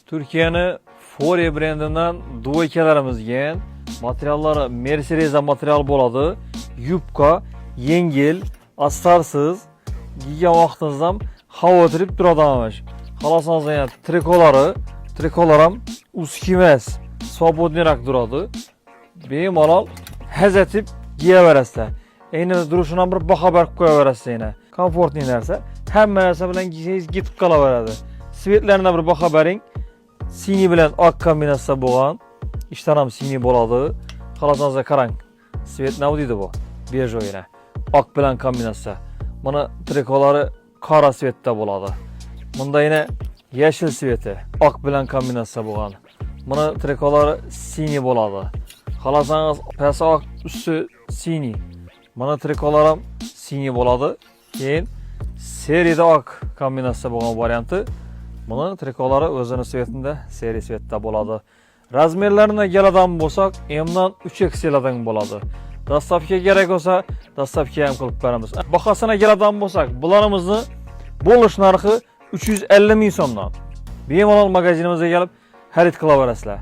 Türkiye'nin Fore brendinden duvaykalarımız gen. Materialları Mercedes'e material boladı. Yupka, yengil, astarsız. Giygen vaqtinizdan hava trip duradamış. Xalasanız yani trikolaram uskimes, svobodnirak duradı. Bemalol hazatib giyaverasizlar. Eynida duruşundan bir baha berib qo'yaverasiz yana. Komfortli narsa. Hamma narsa bilan giysangiz ketib qolaveradi. Svetlarına bir baha bering. Sini bilan oq kombinatsiya bo'lgan. Ishdan ham sini bo'ladi. Xalasangiz qarang. Svet nima deydi bu? Bej o'yina. Oq bilan kombinatsiya. Mana trikolari qora svetda bo'ladi. Bunda yine yeşil sveti, oq bilan kombinatsiya bo'lgan. Mana trikolari sini bo'ladi. Xalasangiz pasi oq, usti sini. Mana trikolar ham sini bo'ladi. Keyin seriyada oq kombinatsiya bo'lgan varianti. Mana trikolari o'zini svetida, seri svetda bo'ladi. Razmerlarına keladigan bo'lsak, M'dan 3XL'dan bo'ladi. Dastavka kerak bo'lsa, dastavka ham qilib beramiz. Bahosina keladigan bo'lsak, bularimizni bo'lish narxi 350 ming so'mdan. Bemalol magazinimizga kelib xarid qilaverasizlar.